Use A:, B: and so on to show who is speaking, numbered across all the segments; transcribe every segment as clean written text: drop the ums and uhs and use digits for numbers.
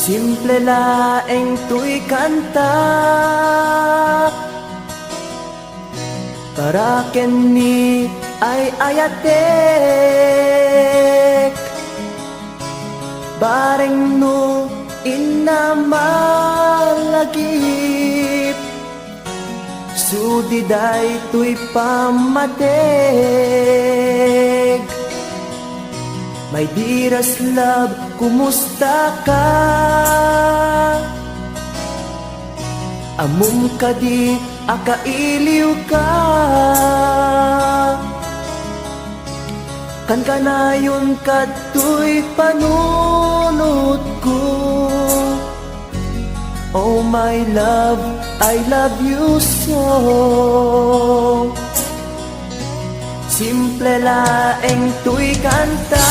A: Simple laeng tuy kanta para kenni ay ayatek bareng no inamalagip sudiday tuy pamatek. My dearest love, kumusta ka? Amum ka di, akailiw ka. Kan kanayon kato'y panunod ko. Oh my love, I love you so. Simple laeng tuy kanta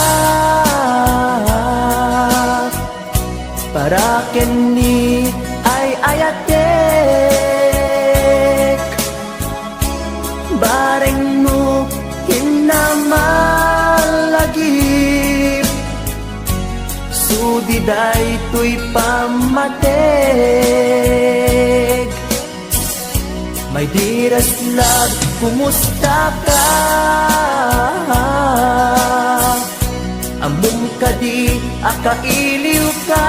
A: para kenni ay ayatek bareng no hinamalagip sudiday tuy pamatek. My dearest love, kumusta ka? Amum ka di, akailiw ka.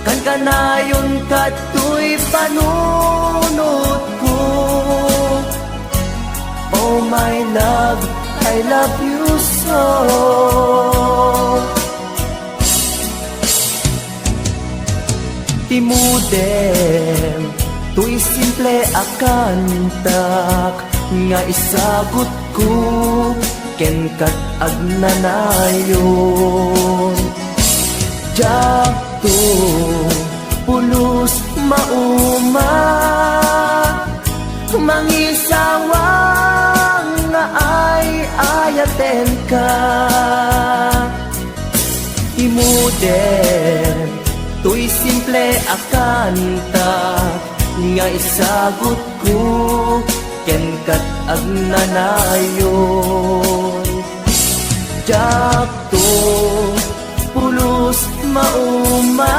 A: Kan kanayon kato'y panunod ko. Oh my love, I love you so. Timudem, tuy simple akantak nga isagot ko ken kat agnanayon. Jakto pulos mauma mangisawang nga ay ayaten ka. Timudem, tuy simple akanta nga isagot ko ken kat agnanayon. Jakto pulos mauma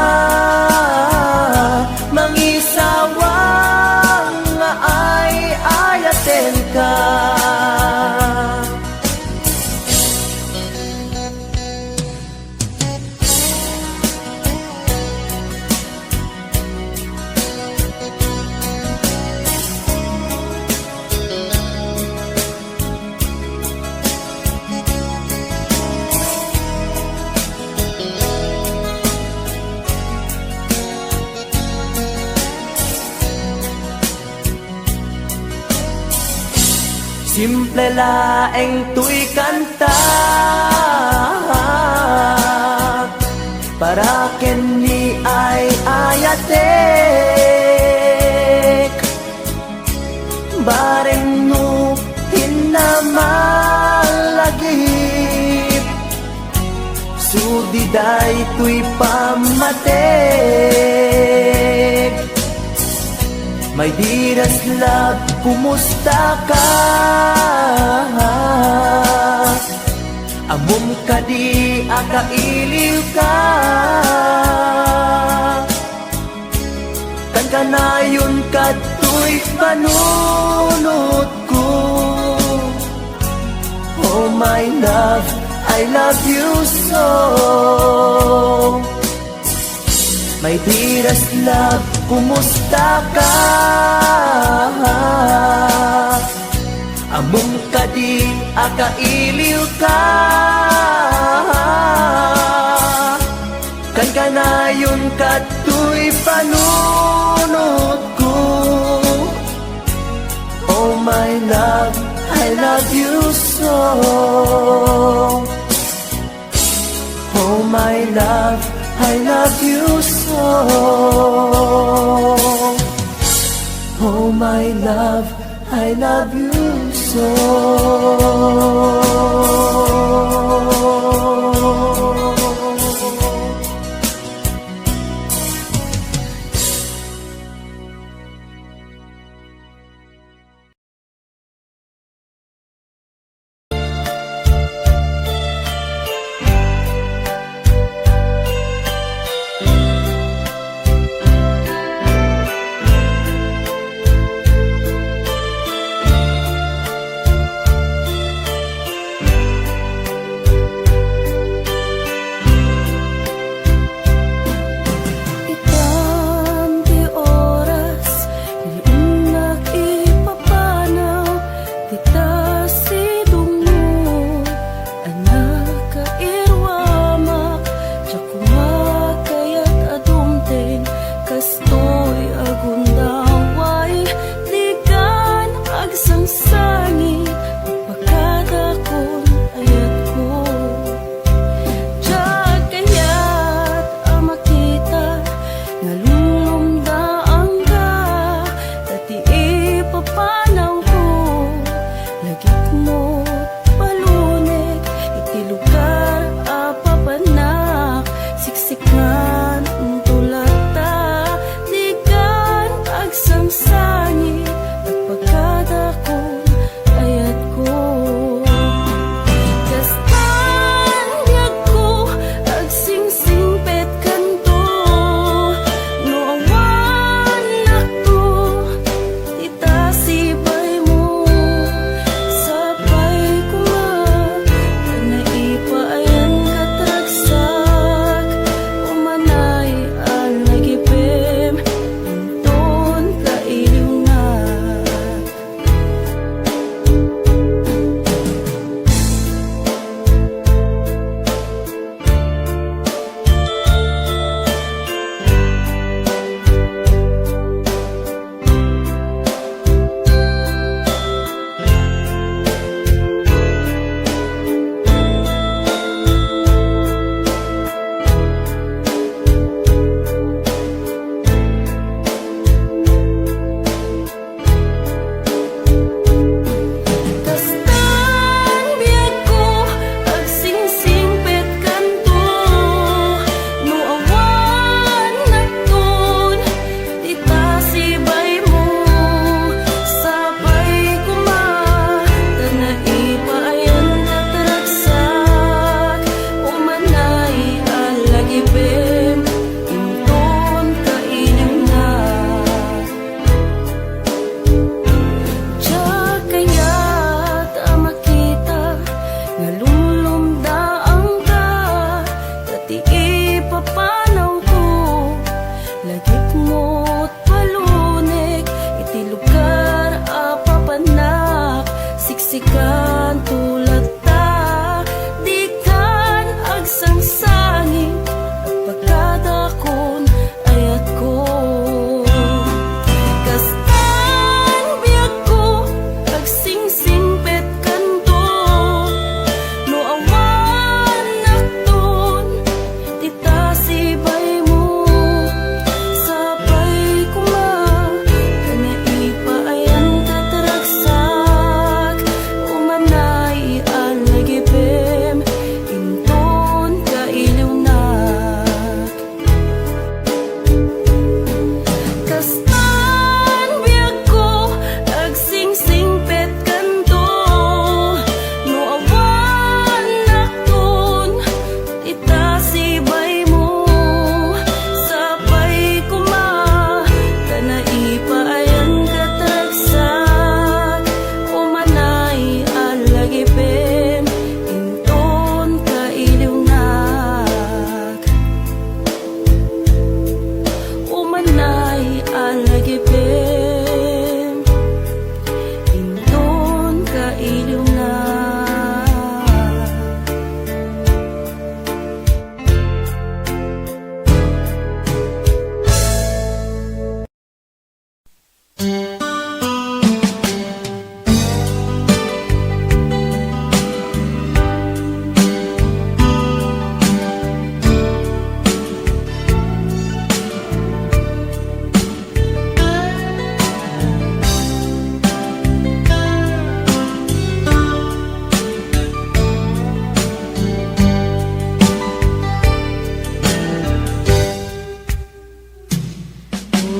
A: mangisawang nga ay ayaten ka. Simple laeng tuy kanta para kenni ay ayatek bareng no hinamalagip sudiday tuy pamatek. My dearest love, kumusta ka? Amum ka di, akailiw ka. Kan kanayon kato'y panunod ko. Oh my love, I love you so. My dearest love, kumusta ka? Amum ka di, akailiw ka. Kan kanayon kato'y panunod ko. Oh my love, I love you so. Oh my love, I love you so. Oh my love, I love you so.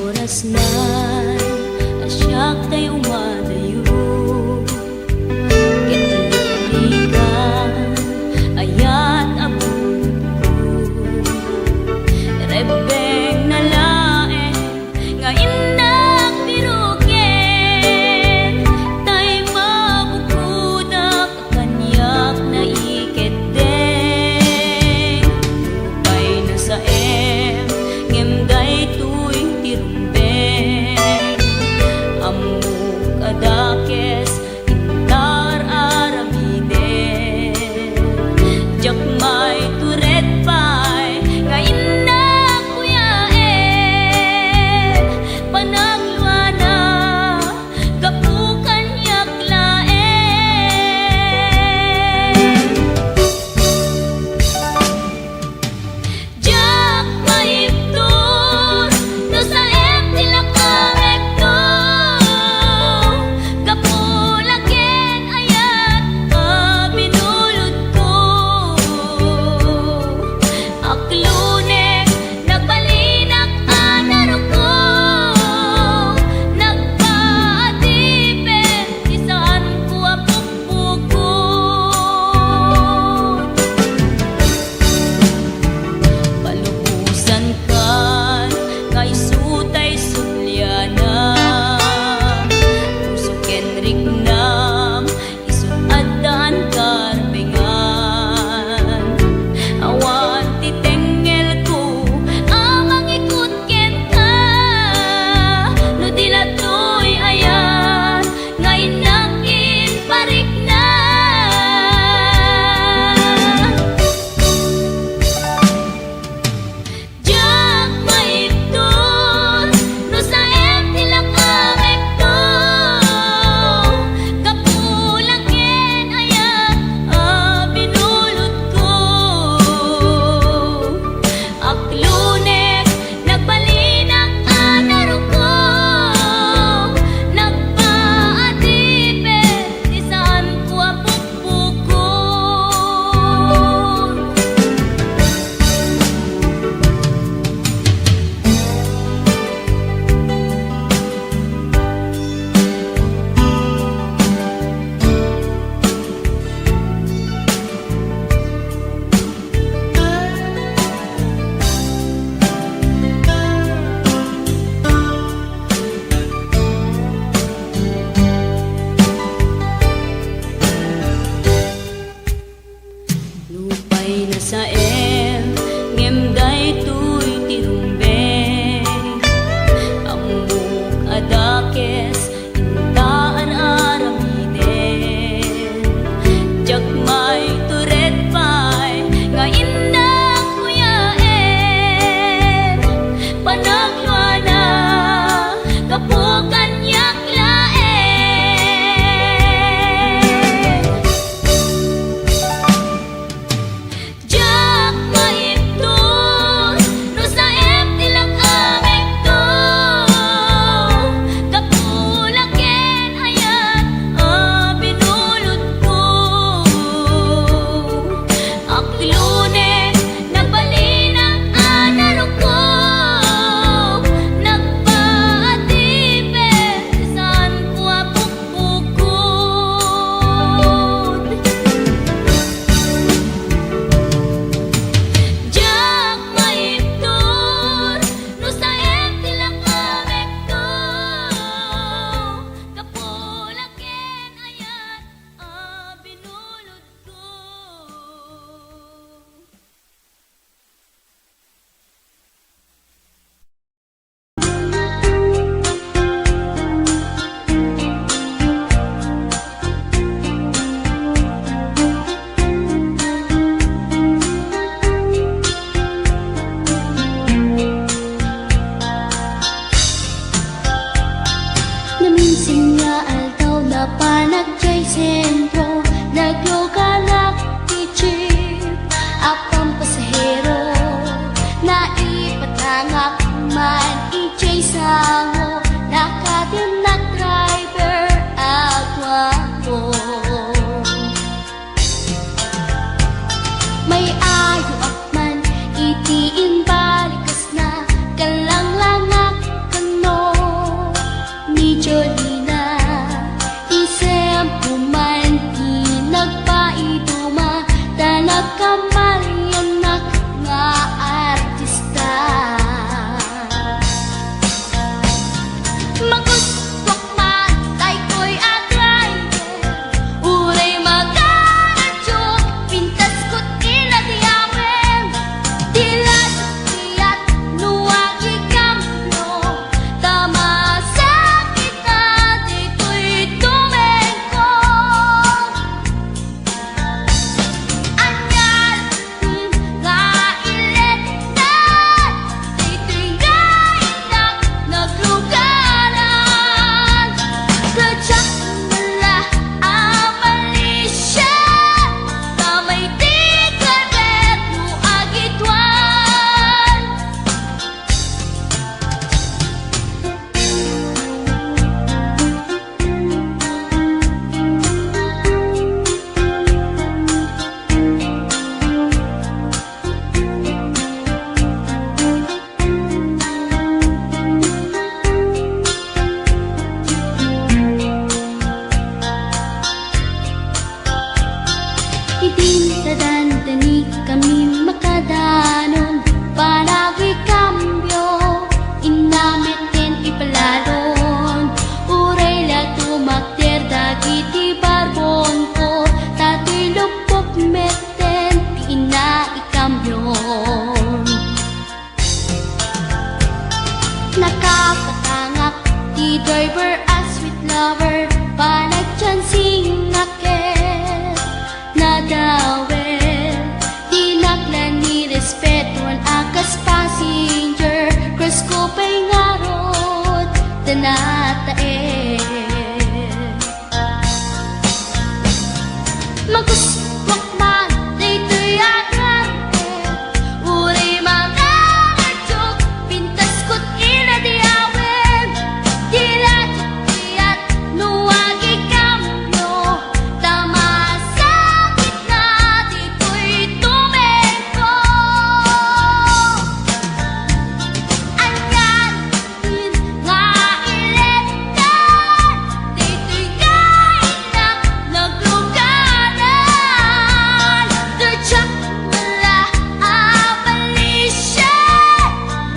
B: oras na asyak tayo umadayo. Kitlikan ayat abong rebeng na lae nga indak birukin tay mabukudak kanyak na iketdeng lupay na sa ngemday tuwing tirumbeng amuk adakes intar aramide jakmay turet pay nga indak kuyaen panagluana kapukan yaklaen jak maipton no sa tilakarekto kapulaken ayat binulod ko aklunek nagbalinak anaro ko nagpaadipen isaan ko apukpukon palubusan kan nga isutay sulyana puso kenrik nam isuadan karbengan awan titengel ko amang ikut kenta no dilatoy ayan nga inakin parik na jak maipton no sa tilakarekto kapulaken ayat binulod ko aklunek nagbalinak anaro ko nagpaadipen isaan ko apukpukon lupay na sa ngemday tuy tirumbeng amuk adakes intaan aramiden jakmay turet pay nga indak kuyaen panagluana kapukan yaklaen jak maipton no sa tilakarekto kapulaken ayat binulod ko aklunek nagbalinak anaro ko nagpaadipen isaan ko apukpukon jak maipton no sa tilakarekto kapulaken ayat binulod ko. Naminsan nga altaw na panagjay sentro naglogalak ichip apang pasahero naipatangak man ijay sango nakadim na driver agwapo may ayo akman itiin balikas na kalang langak kan Ni driver as sweet lover panagchansing nakit nadawel di naklan ni respetuan akas passenger cross ko pa'y ngarot tanatae maguswak man daytoy agante uri mga nagtog pintas ko't inadiawen dilat at nuwagi kamyo tama sakit na dito'y tumeko anyan din nga iletan dito'y kain na naglugaran Dertsak mala abalisya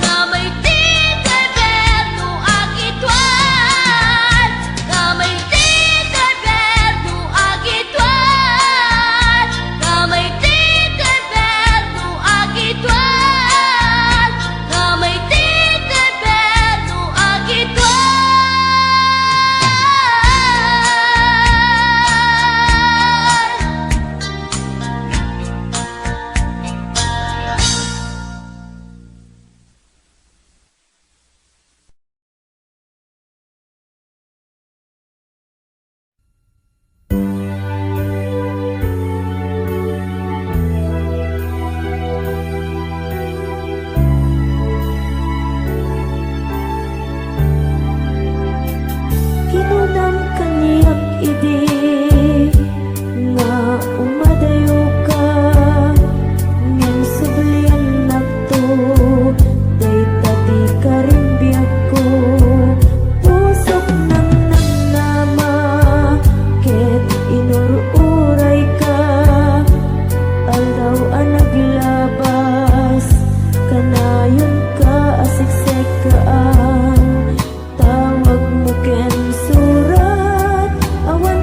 B: nga may titayberno agitwan nga may titayberno agitwan nga may titayberno agitwan nga may titayberno agitwan
C: Kinunam kaniyak idi nga umadayo ka ngem sublian nakto day tadi karimbiyak ko pusok nang nama ket inururay ka alaw anaglabas kanayon ka asiksekaan tawag mo ken surat awan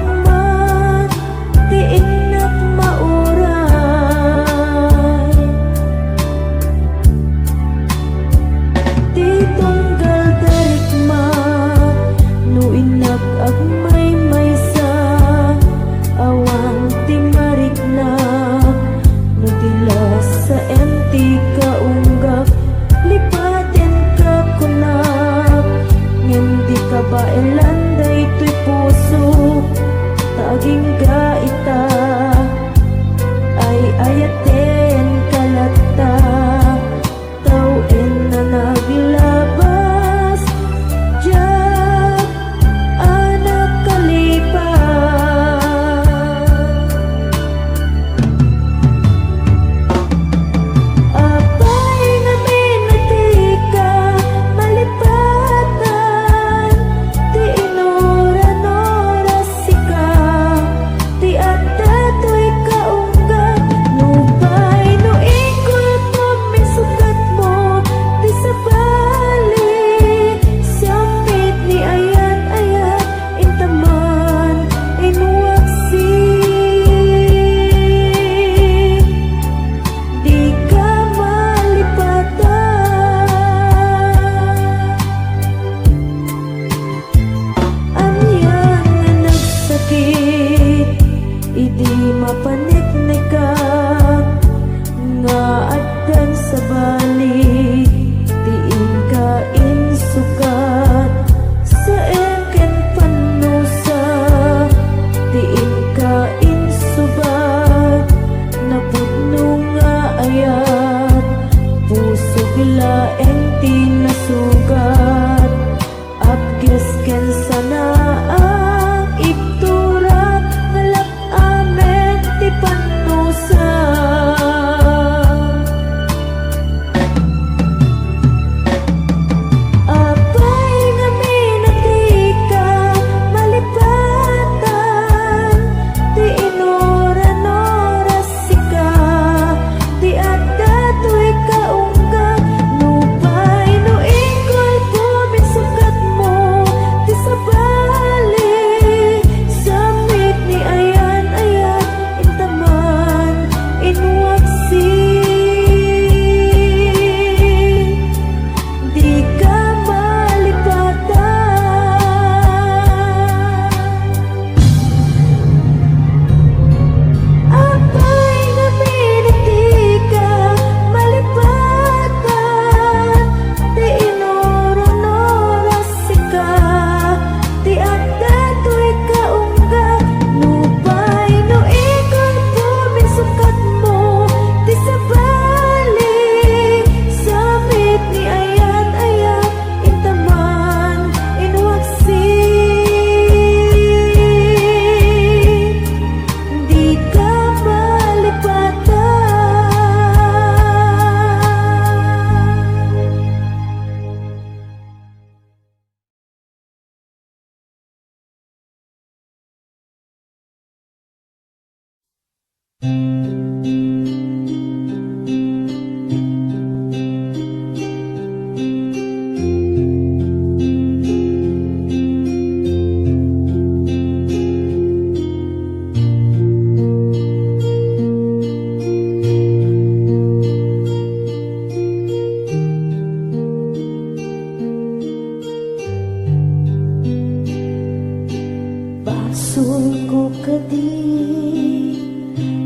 C: kadi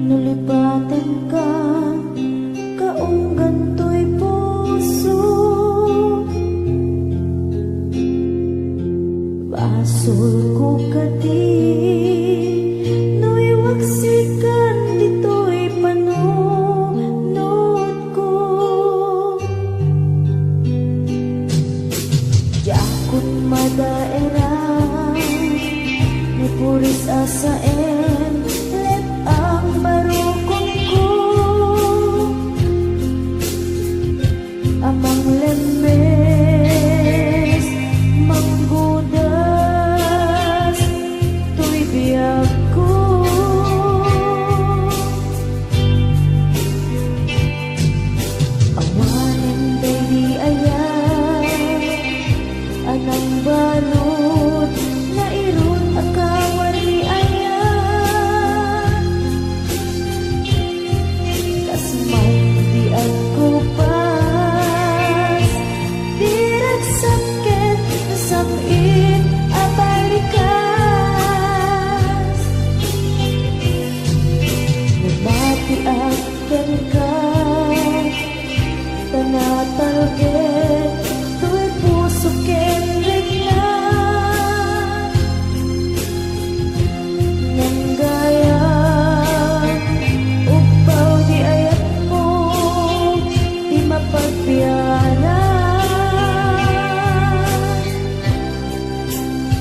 C: nulipatan ka kaunggan to'y puso basol ko kadi no'y waksikan dito'y panunod ko yakot madaerang ni puris asaen let ang barukong ko amang lemes manggudas tuy biyag ko awanan day di ayan anang balot na irun akawan ni ayan kas may di ako pas direk sakit samin abalikas nabati akan ka tanatalget tuy puso ken reglan nang gaya upaw di ayat mo di mapagbiyanan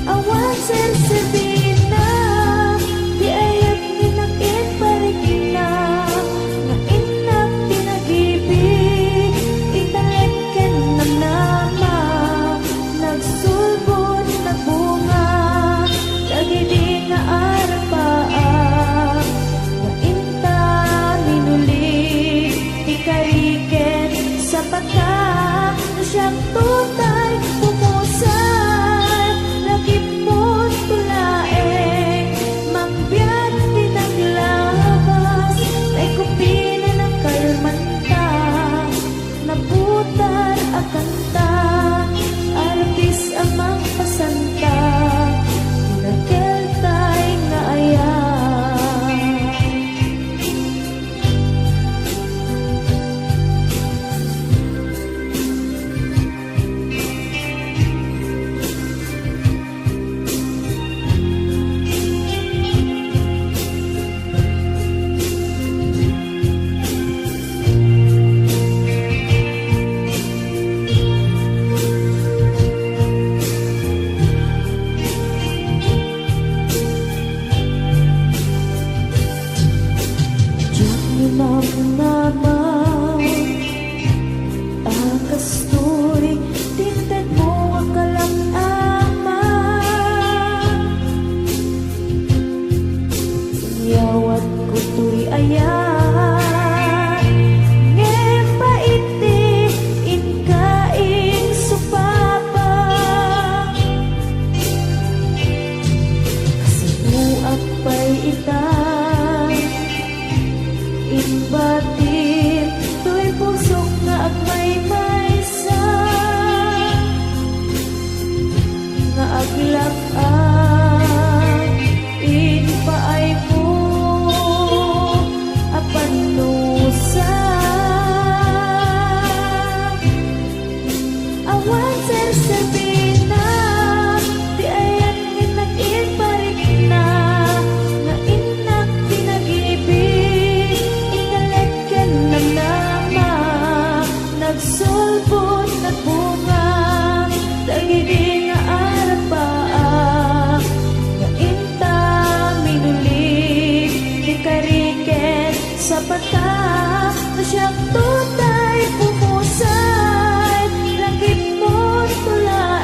C: awan sersebina di ayat ni nakit parikina na inak tinagibig italeken ng nama nagsulbon nagbunga dagiti nga arpaan na inta minulig ikariken sa pata na siyang tutay pumusan lagip mo tulaeng mangbiyan pinaglabas ay kupina ng kalmanta naputar akanta artis amang pasanta nakeltay nga ayan Diyak ni naman akas to'y tinted mo akalang ama yawat ko to'y ayan ngem paiti inkaing supapa kasi buak pa'y itang inbatin to'y pusok nga agmay-maysa nga aglak-ang inpaay mo apanusa awan sersebina di ayan minakin parik na nga inak tinagibig inaleken ng nama nagsulbon nagbunga dagiti nga arapaan nga inta minulig di kariken sa pata na siyang tutay pumusay langit mo tulay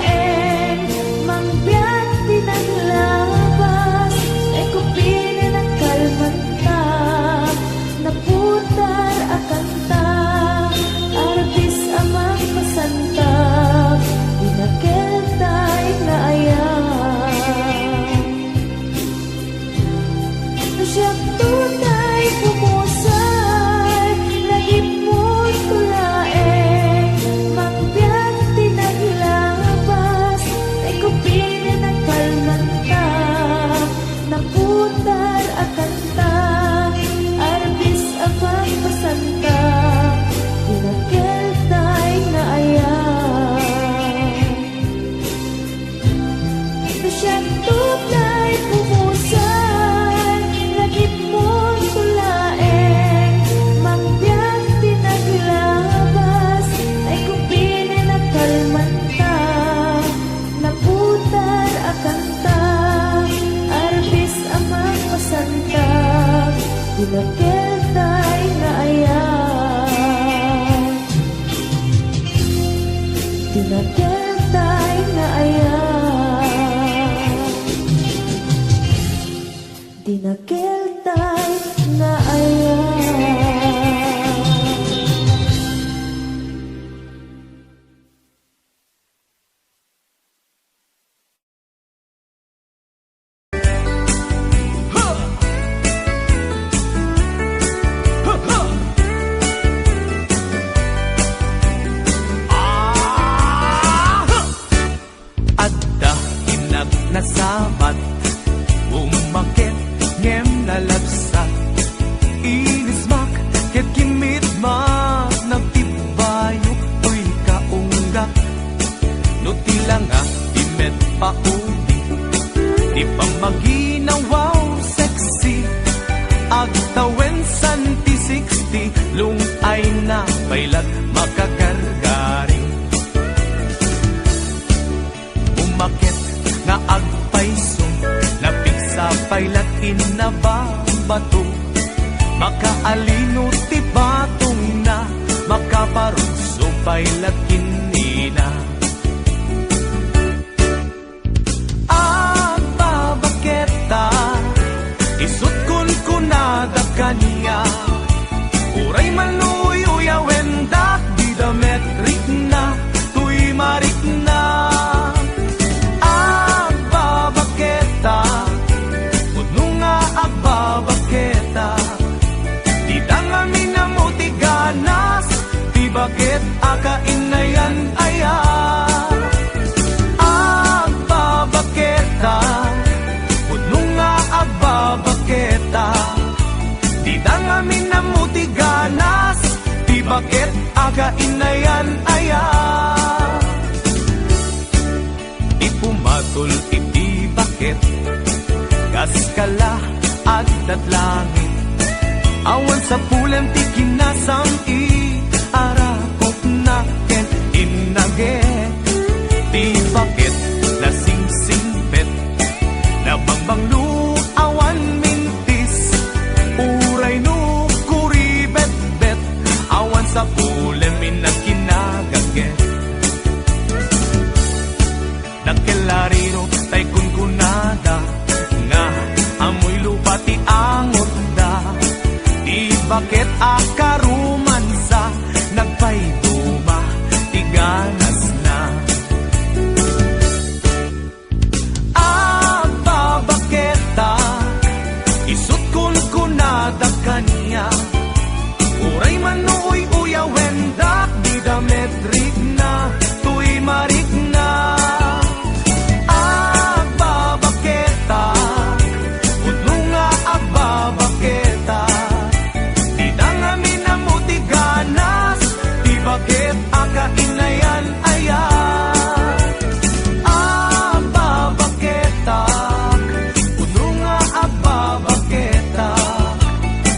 C: tay nga aya, dinakil tay nga aya.
D: Adda hinag nasabat, umakit ngem nalabsat, inismak ket kimit mak nagtibayok tuy kaunggak, no tila nga imet paudi, di pa maginawaw sexy, agtawen santi 60, lung ay na bailat makagargaring. Umakit nga agpaisong, napigsa pailat inababato, makaalino ti batong na, makaparunso pailat kinina. Agbabaketa, isut kun kunada kaniya, uray maluyo wendak di dametrik na, tuy marik na. Agbabaketa, puno nga agbabaketa, di dangami na mo ti ganas, di bakit akainayan aya. Agbabaketa, puno nga agbabaketa, di dangami na mo ti ganas, di bakit akainayan aya. Ipumatol iti bakit, kaskala at datlangin, awan sa pulang ti kinasam i arakop na ken inage, di bakit nasingsingpet, nabangbanglu awan mintis, uray no kuribet-bet, awan sa pulang minakinagaget. Nagkelarino tay kunkunada, nga amoy lupa ti angot da, di bakit akarumansa, nagpayduma ti ganas na. Agbabaketa, isut kunkunada kaniya, uray manuoy uyawendak, di dametrik na, tuy marik na. Agbabaketa, puno nga agbabaketa, di dangami na mo ti ganas, di bakit akainayan aya. Agbabaketa, puno nga agbabaketa,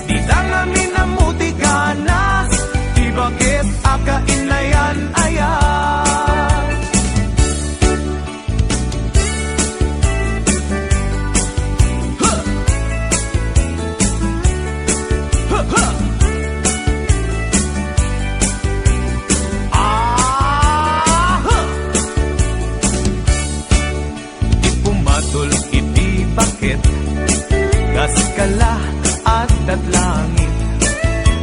D: di dangami na mo ti ganas, di bakit akainayan aya. Ipumatol iti bakit, kaskala at datlangin,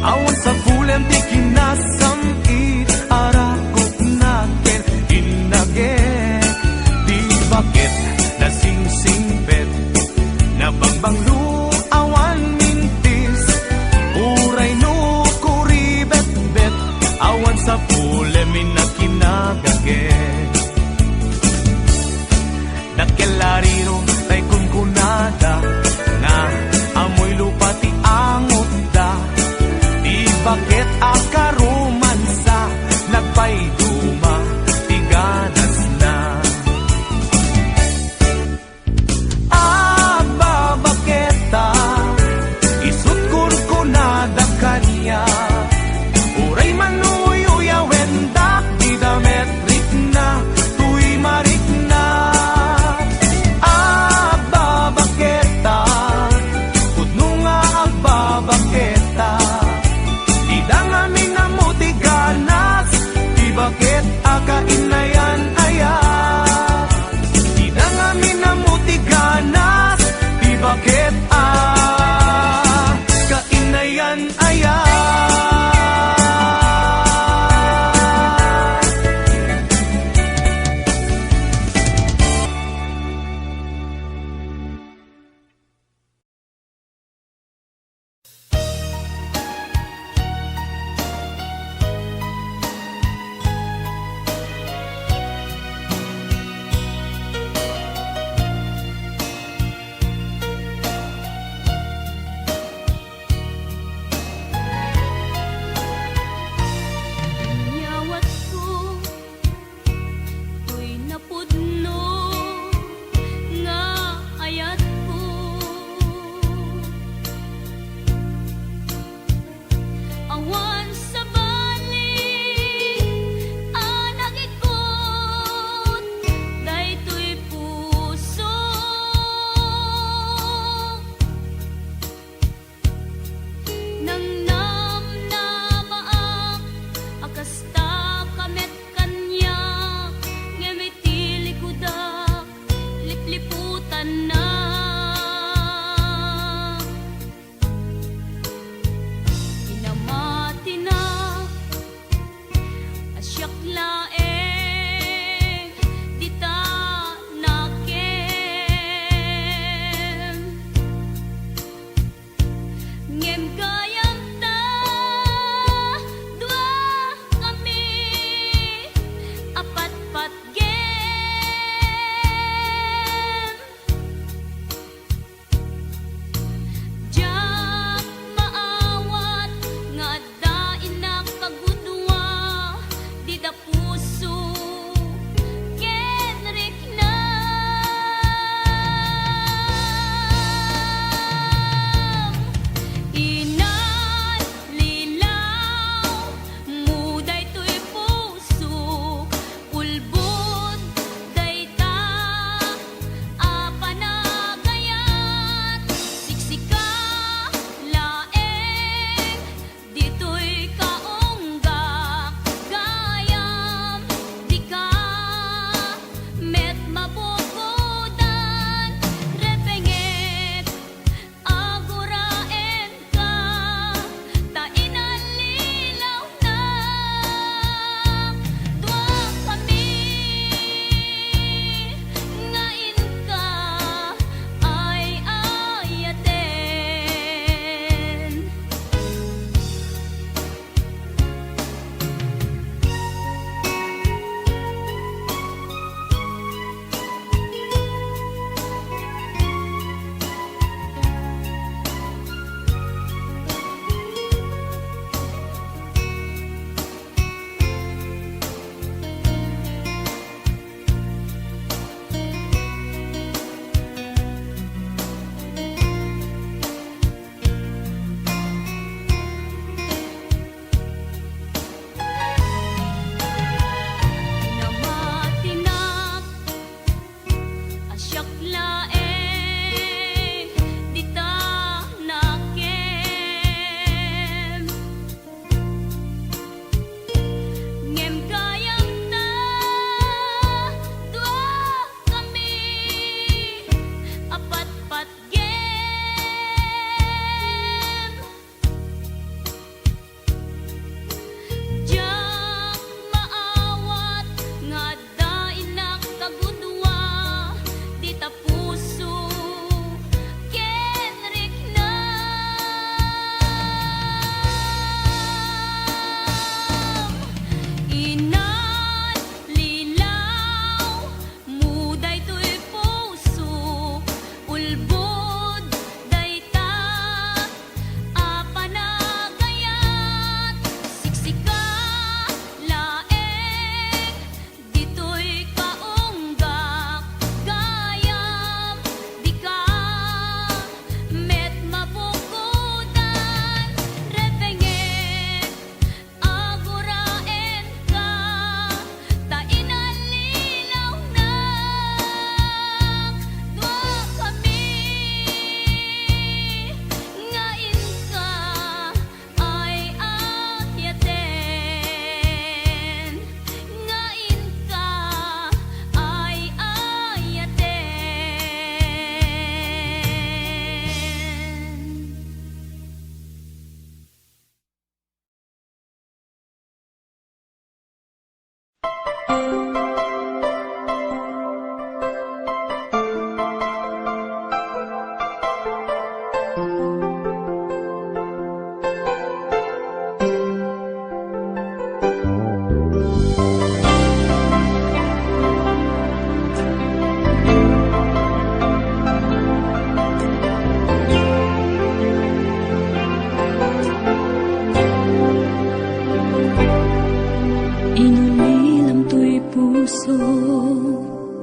D: awan sa pulang ti kinasam it, arakop natin inage, di bakit nasingsingpet, nabangbanglu awan mintis, uray no kuribet-bet, awan sa pulang minakinagaget. Nagkelarino tay kunkunada, nga amoy lupa ti angot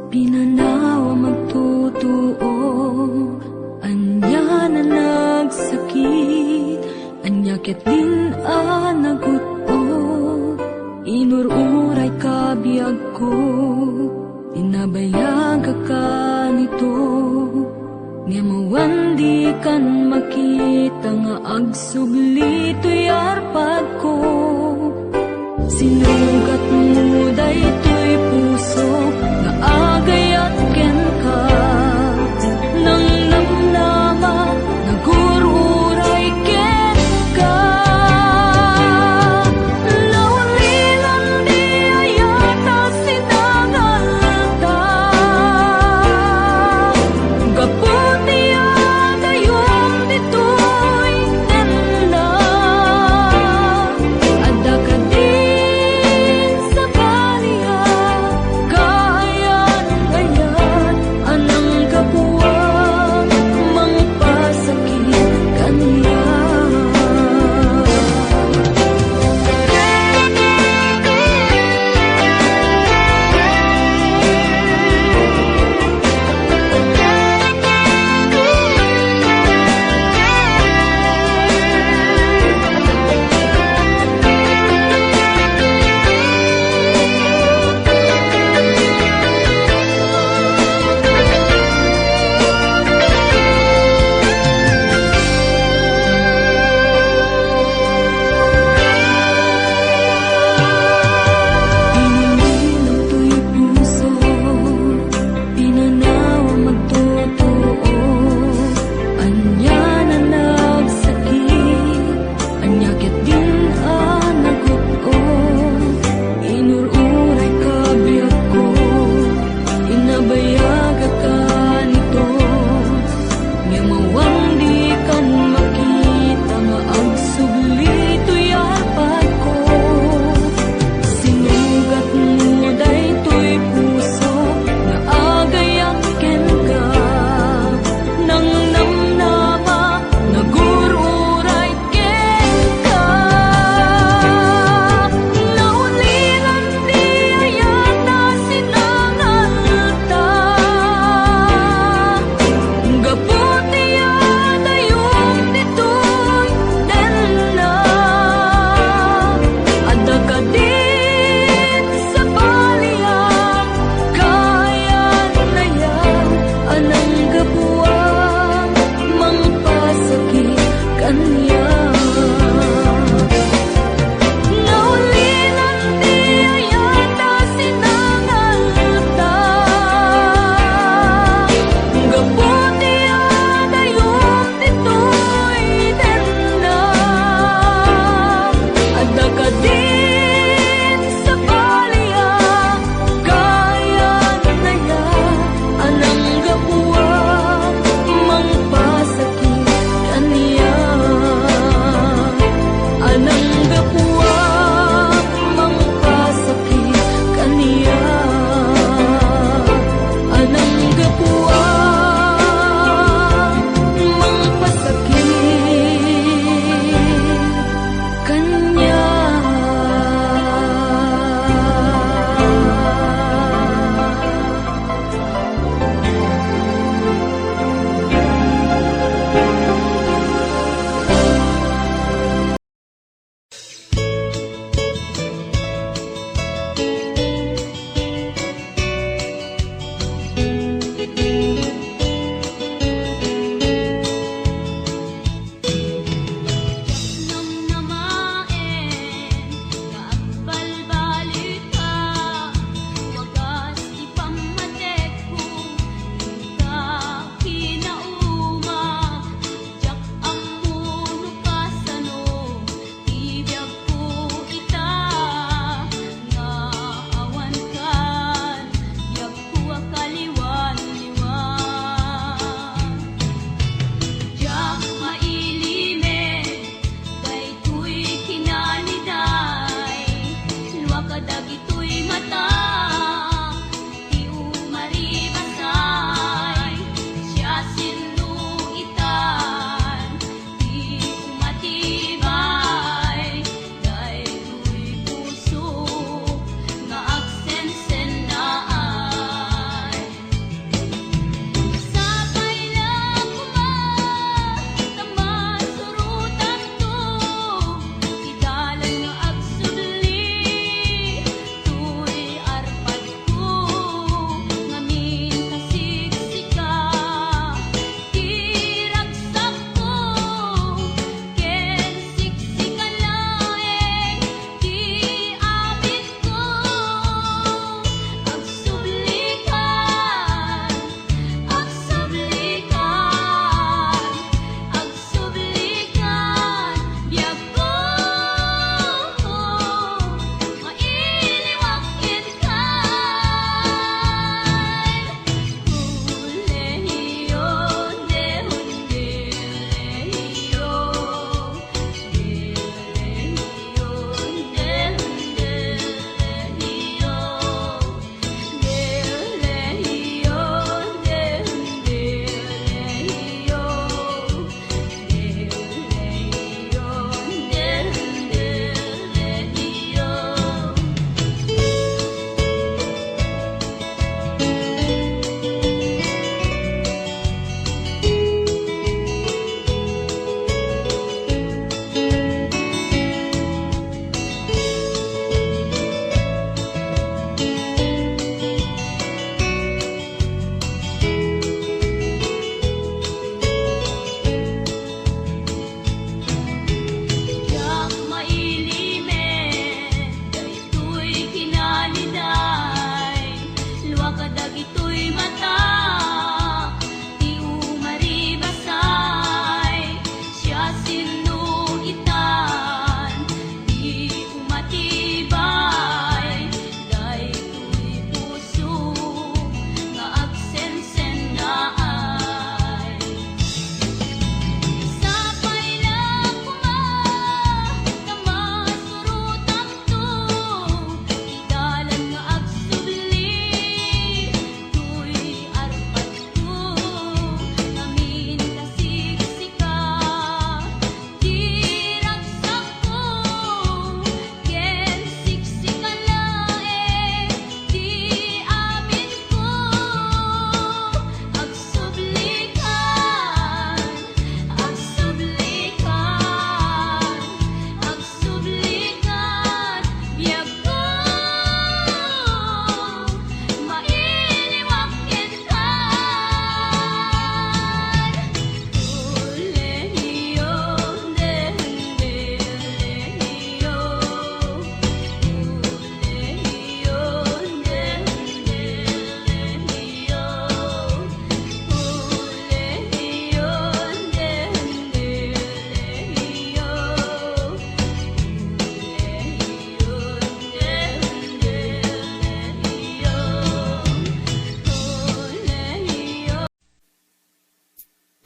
C: pinanawa magtutuo. Anya na nagsakit, anya ket din naguto. Inururay ka biyag ko, tinabayag ka kanito. Nga mawandi kan makita nga agsugli to'y arpad ko. Sinugat mo daytoy puso nga agayat ken ka. Nang namnama nagururay ken ka. Naulilan di ayata sinagalta. Gaputi agayom ditoy tenda.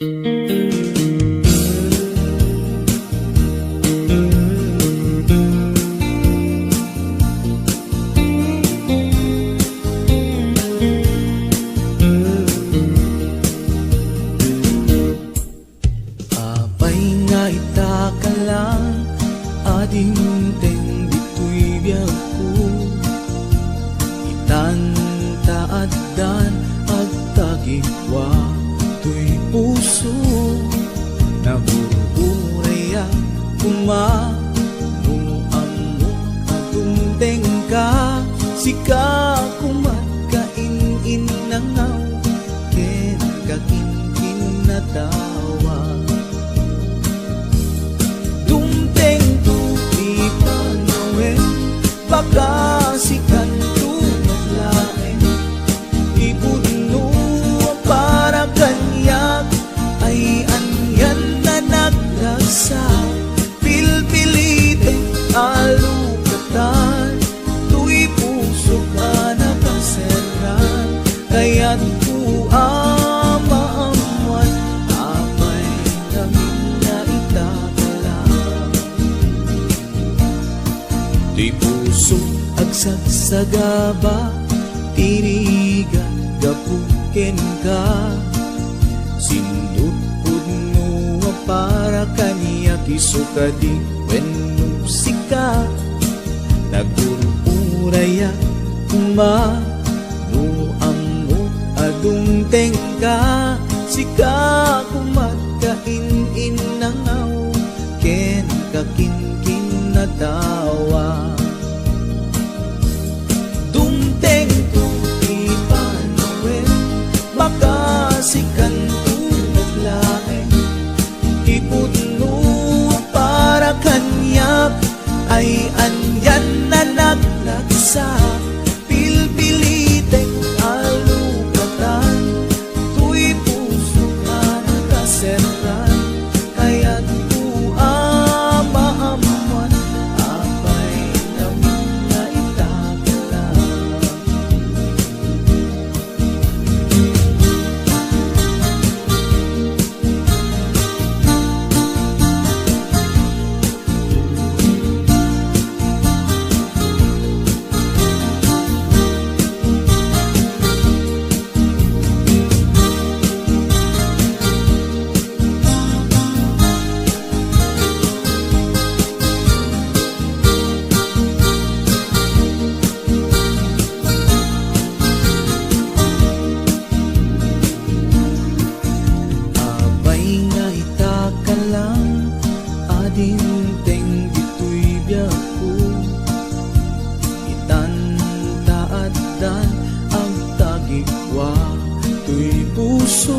A: Apay nga itaka lang, ading teng dito'y biyag ko. Itan taaddan ag tagigwa to'y puso. Nabuburay kuma nung amo atong tengka. Sika kumat kain-in nangaw, ken kakin-kin na tawa. Dumteng tu di panawin, baka sikan tu maglain. Ibuno para kanyak, ay anyan na nagrasa. Pilpilite alukatan, tu'y puso ka nakaseran. Kaya't ku amaamuan, apay namin na itakalang. Di puso agsagsagaba, tirigan gapuken ka. Sindut pudno para kaniya kisuka di wenno sika. Nagururaya kuma no amo adung tengka. Sika kumat kain-in nangaw, ken kakin-kin na tawa. Dumteng tu ipanawin, baka sikan tu naglain. Ipudno para kanyak, ay anyan na naglagsa. Pilpilitek alukatan, tu'y puso ka nakaseran. Kaya't ku amaamuan, apay naman na itakalang. Apay nga itakalang, ading teng dito'y biyag ko. Itan taaddan ang tagigwa to'y puso.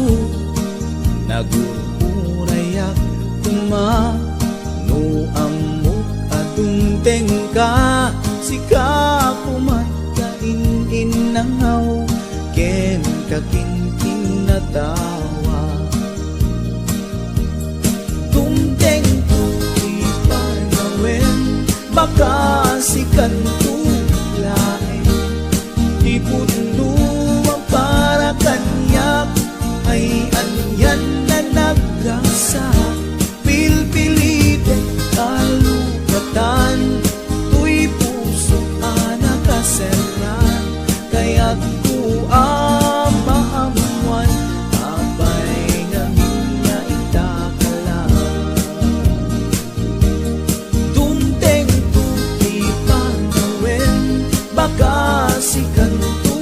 A: Nagururayak kuma no amo atong tengka. Sika kumat kain-in nangaw, ken kakin-kin na tawa. Dumteng tu ipanawin, baka sikan tu lain. Ipudno para kanyak, ay anyan na nagrasa. Pilpilite alukatan, tu'y puso ka nakaseran. Kaya't ku amaamuan, apay namin na itakalang. Dumteng tu ipanawin, baka sikan tu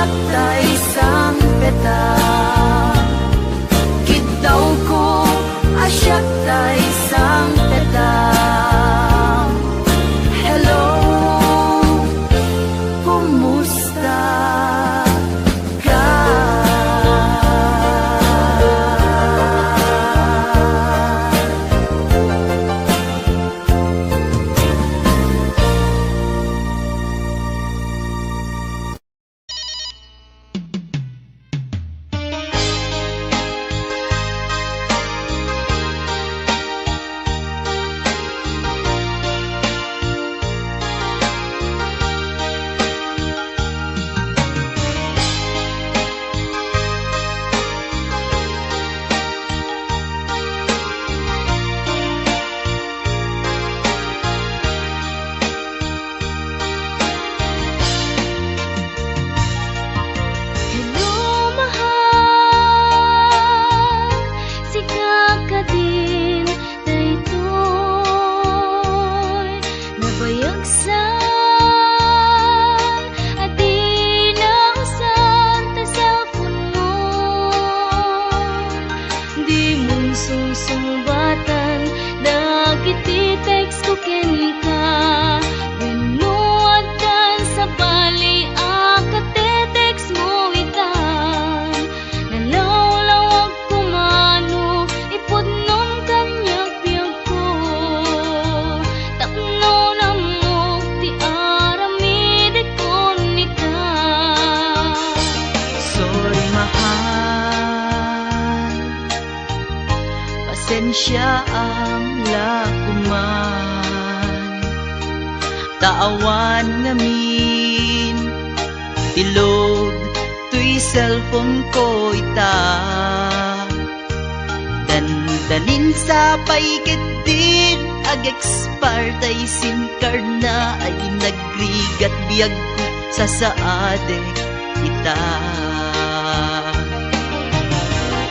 A: asyak ta isang peta. Kitaw ko asyak ta isang peta. Hello, kumusta ka?
B: Hello, mahal, sigla ka din, daytoy nabayagsan, at di na usan ta cellphone mo. Di mong sungsungbatan, dagit i-text ko ken ka. Winuwatan sa bali, text mo itan. Nalawlawag ko mano, ipudnon kanyang piyag ko. Tapno na mo, ti aramid ko ni ka.
A: Sorry mahal, pasensya ang lakuman. Taawan ngamin, tilod tuy cellphone ko ita. Dandanin sa paikit din, ag-expire tay SIM card na ay nagrigat biyag ko sa saadek ita.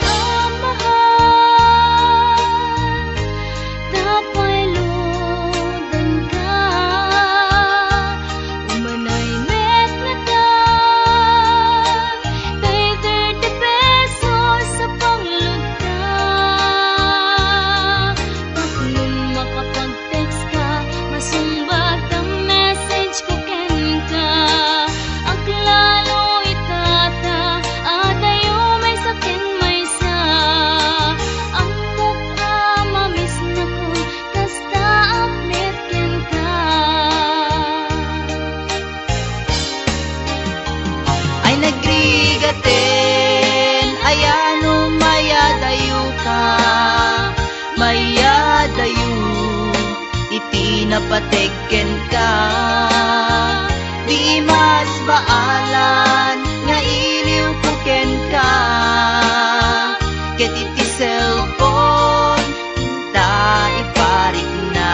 B: Ang mahal, tapay lodan ka. Umanay met na tan, kay 30 pesos sa panglod ka. Bakit makapag-text ka, masumbat ang message ko ken ka. Ang klalo itata, at ayo may sakin may sa. Ang mukha mamis na ko, kasta update ken ka.
A: Ay nagrigaten, ayano mayadayo ka. Mayadayo, iti napateken ka. Di mas baalan, nga iliw ko ken ka. Ket iti cellphone, ta iparik na.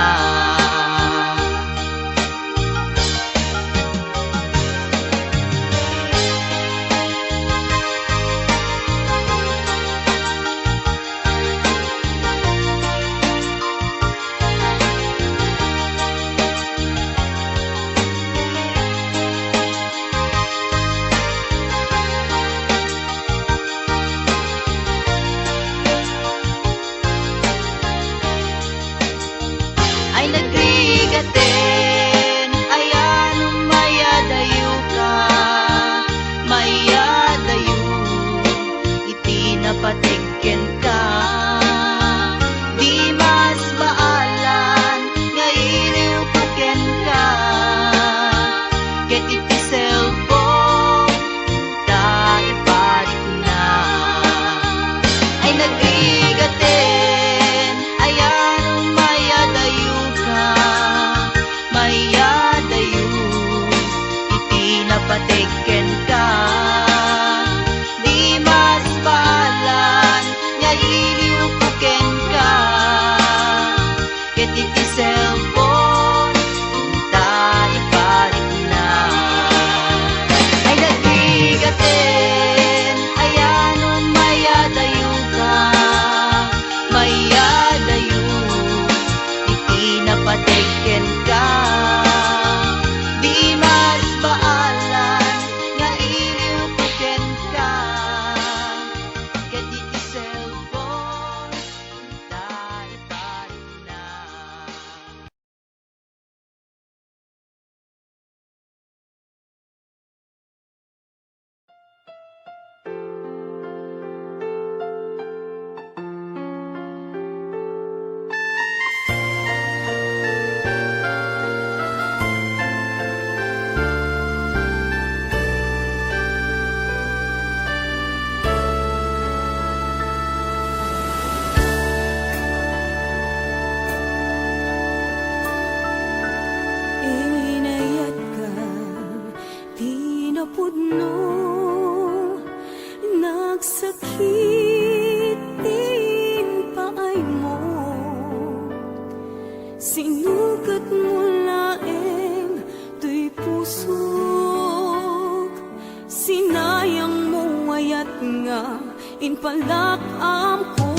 C: nga inpalakam ko,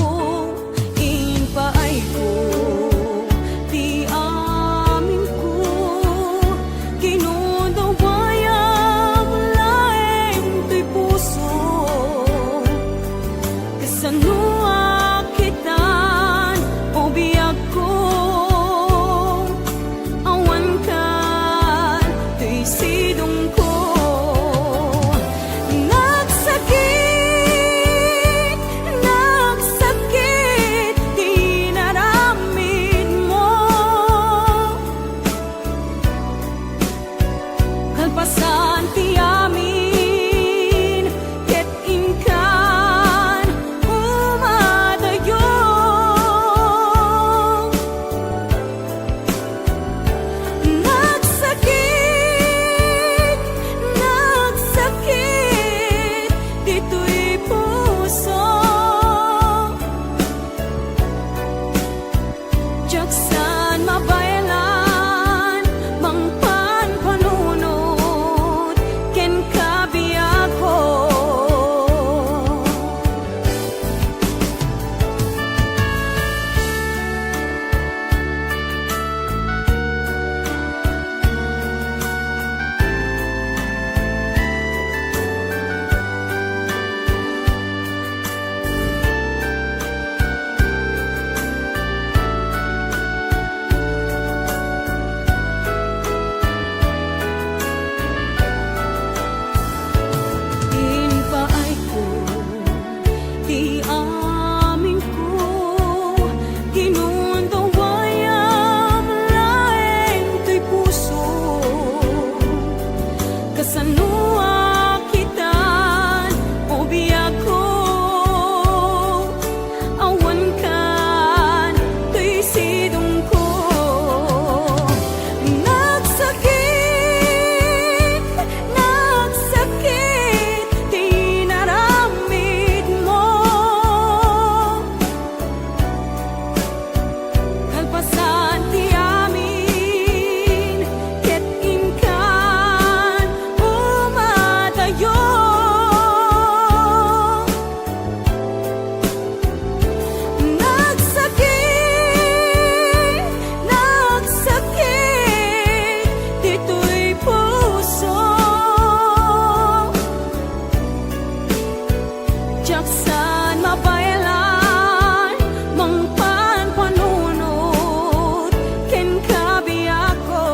C: inpaay ko, ti amin ko, kinudawayang laeng to'y puso, kasanua kitan o biyag ko, awan kan to'y sidong ko. Kalpasan ti amin, ket inkan umadayo. Nagsakit, nagsakit, dito'y puso. Jaksan mabayalan, mangpan panunod, ken kabiyak ko. Inpaay ko, ti amin ko, kinundawayang laeng to'y puso, kasanua kitan o biyag ko, awan kan to'y sidong ko. Nagsakit, nagsakit, di naramid mo. Kalpasan ti amin, ket inkan umadayo. Nagsakit, nagsakit, dito'y puso. Jaksan mabayalan, mangpan panunod, ken kabiyak ko.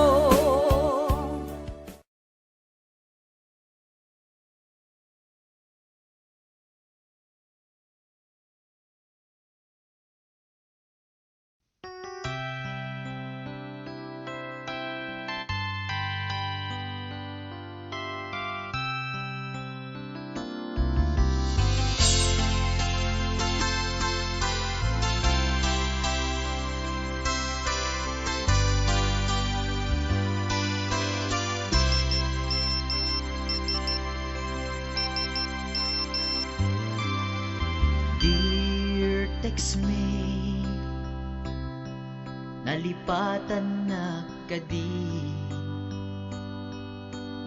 A: Dear textmate, nalipatan na kadi,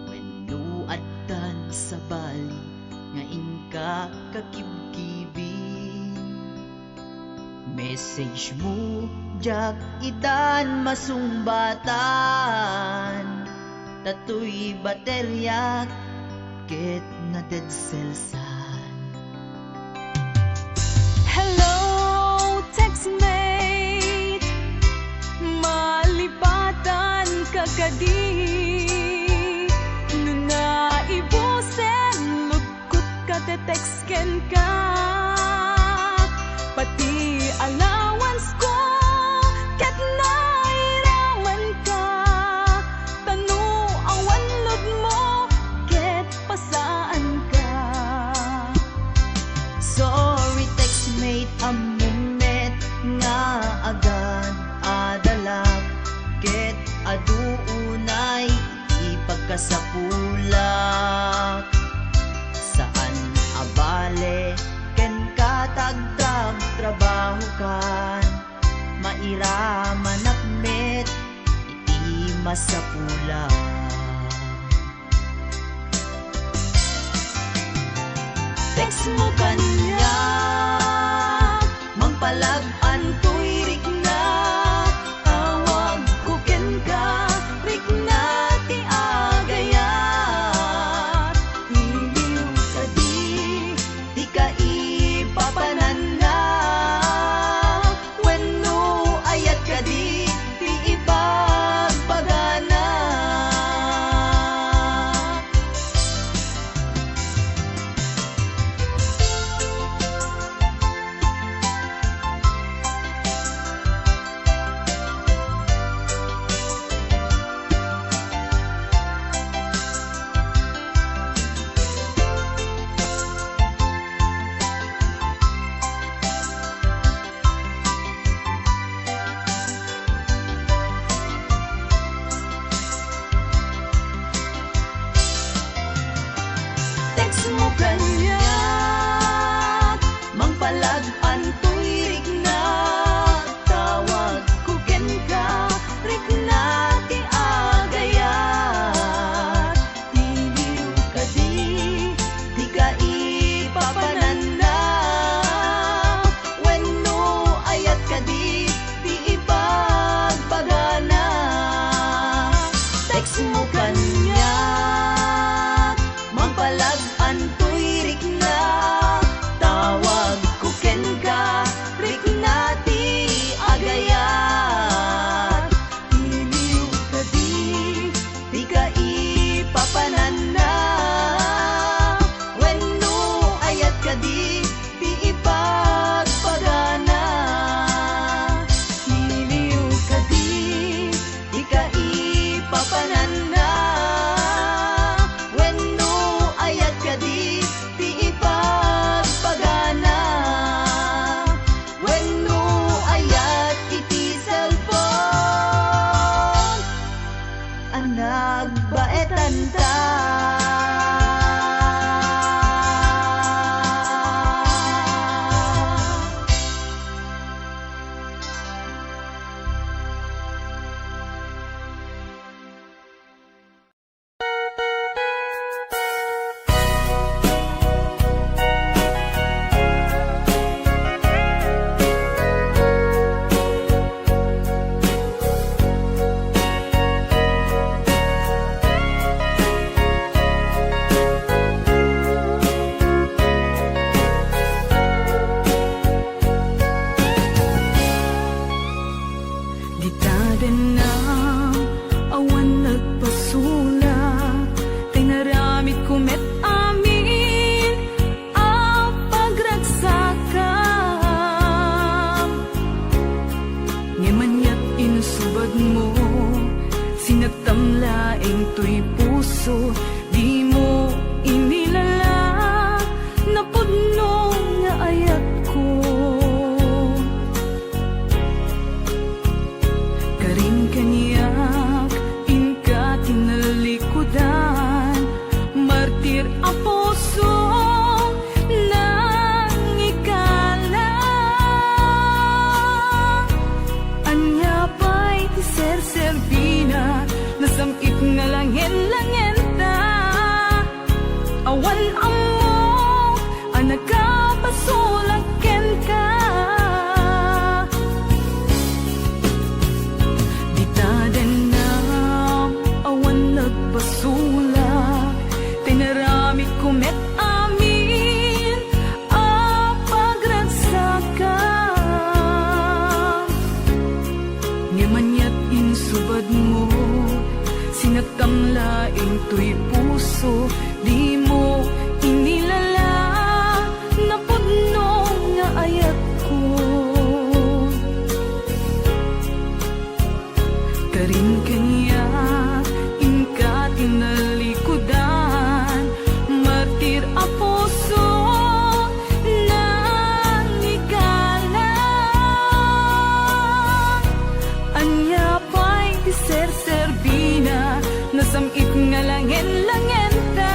A: wenno addan sa bali nga inka kakibkibi. Message mo jak itan masumbatan, tatoy baterya ket na dead cells.
C: Hello, textmate, malipatan ka kadi, nuna ibusen, lugkot ka te-textken ka, pati allowance ko, ket nairaman ka, tanu awan lod mo, ket pasaan ka.
A: Sorry textmate, amumet nga agad adalak, ket aduunay ipagkasapulak. Saan abale ken katagtag trabaho kan, mairaman akmet iti masapulak. text mo kanya, mangpalag-an to'y rigna, tawag ko ken ka, rigna ti agayat. Iliw ka di ka ipapananda, wenno ayat ka di ipagbagana. Text mo kanya, mangpalag-an to'y rigna, tawag ko ken ka, rigna ti agayat. Iliw ka di ka ipapananda, wenno ayat ka di ipagbagana. Text mo kanya, mangpalag-an to'y rigna, tawag ko ken ka, rigna ti agayat. Iliw ka di ka ipapananda, wenno ayat ka di ipagbagana. Iliw ka di ka ipapananda, wenno ayat ka di ipagbagana. Wenno ayat iti cellphone, ang nagbaetan ta.
E: Di mo inilala na pudno nga ayat ko. Karin kaniyak inka tinalikudan, martir a puso nang ikala. Anya pa'y ti ser-servina, nasamit nga langin-langin ta. Awan amo ang nagkapasulaken ka. Di taden na awan nagpasulak, tinaramit kumet amin a pagragsakan. Ngimanyat insubad mo, sinagtamlaing to'y puso. Di mo inilala na pudno nga ayat ko. Karin kanya inka tinalikudan, martir a puso nang ikala. Anya pa'y ti ser-servina, nasamit nga langin-langin ta.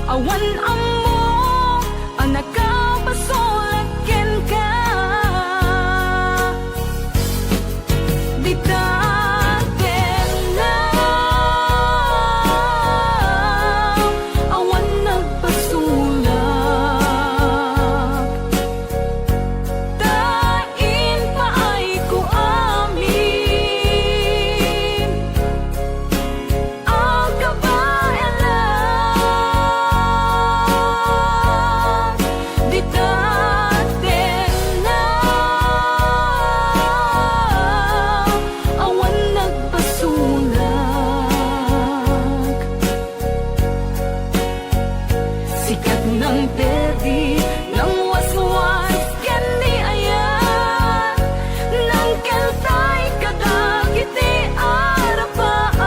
E: Awan amo ang nakapasulaken ka. Di taten na awan nagpasulat, Sikat ng perdi, ng waswas, kendi ayan, ng keltay kadagiti arapaan.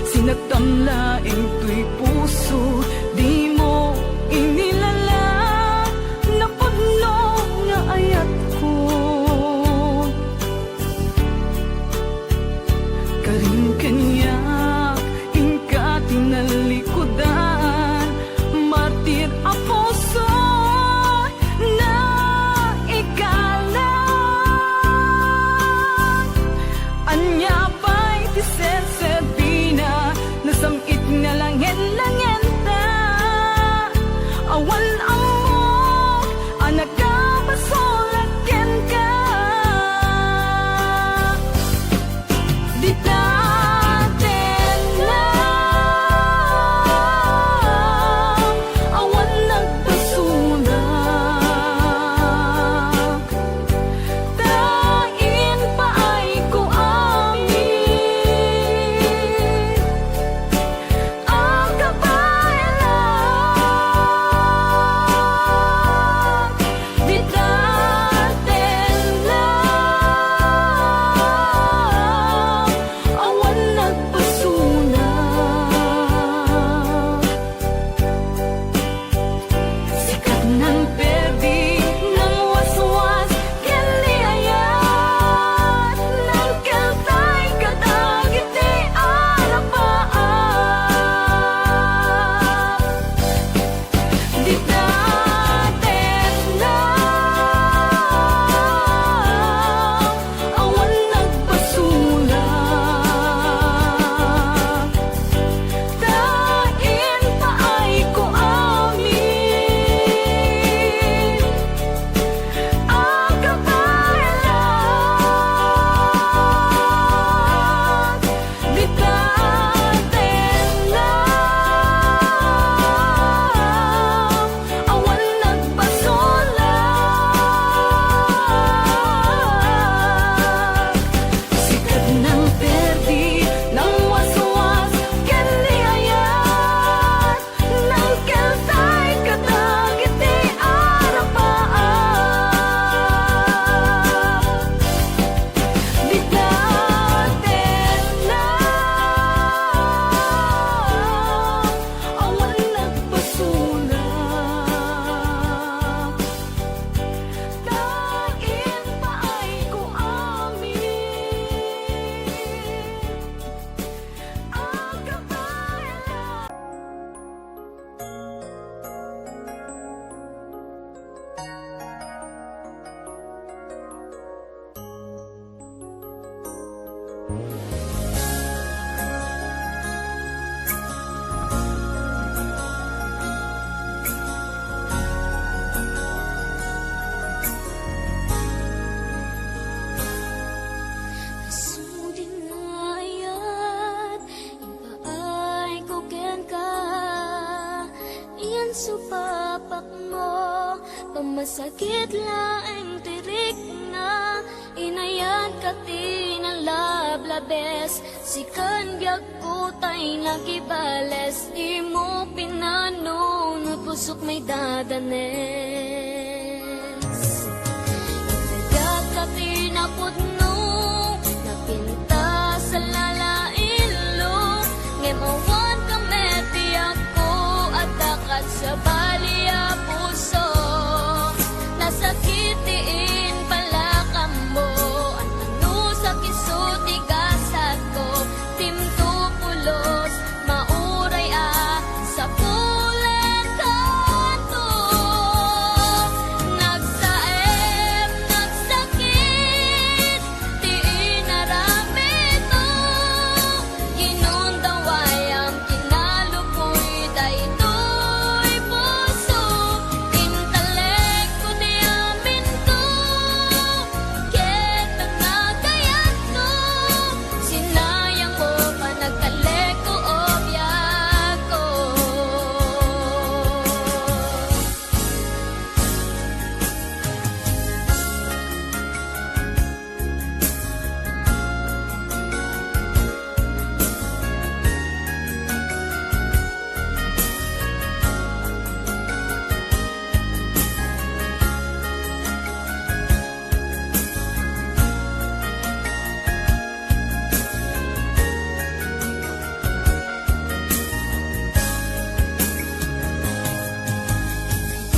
E: Sinagtamlaing to'y puso, di mo inilala, napudno nga ayat ko. Karin kanyak, ingka tinalikudan, martir a puso na ikalan. Anya pa'y tiser-serbina, nasamit nga langen-langen ta. Awan amok, anak ka basolagyan ka. Di daten lang, awan nagbasulak. Tain pa ay ko amin, ang kabayan. Di daten lang, awan nagbasulak. Sikat ng perdi, ng waswas, kendi ayan, ng keltay kadagiti arapaan. Di daten lang, awan nagbasulak. Tain pa ay ko amin, ang kabayan. Di daten lang, awan nagbasulak. Sikat ng perdi, ng waswas, kendi ayan, ng keltay kadagiti arapaan. Di daten lang, awan nagbasulak. Tain pa ay ko amin, ang kabayan.
B: Sudin nga ayat, ipaay ko ken ka. Iyan supapak mo, pamasakit laeng tirik na, inayan ka tinala. sabes si kan biag ko tay nagibales di mo pinano no pusok may dadanes nagkakati na pudno napinta sa lalailo ngem awan kameti ako at dakat sa balia puso nasakitiin pala kamo ano sa kisuti gasat ko timto pulos mauray sa pulan kanto nagsaem nagsakit di inaramid mo kinundaway ang kinalupoy daytoy puso intalek ko di amin ko ket ang nagayat ko sinayang mo pa nagkalek ko obyak ko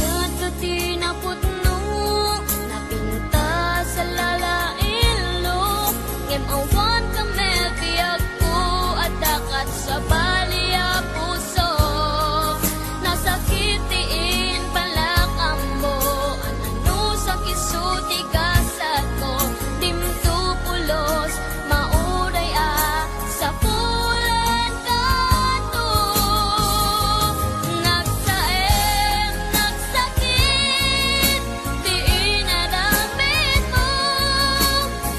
B: Yagati na pudno napinta sa lalailo ngem awan kameti ako at dakat sa balia puso nasakitiin pala kamo ano sa kisuti gasat ko dimto pulos mauray sa pulan kanto nagsaem nagsakit di inaramid mo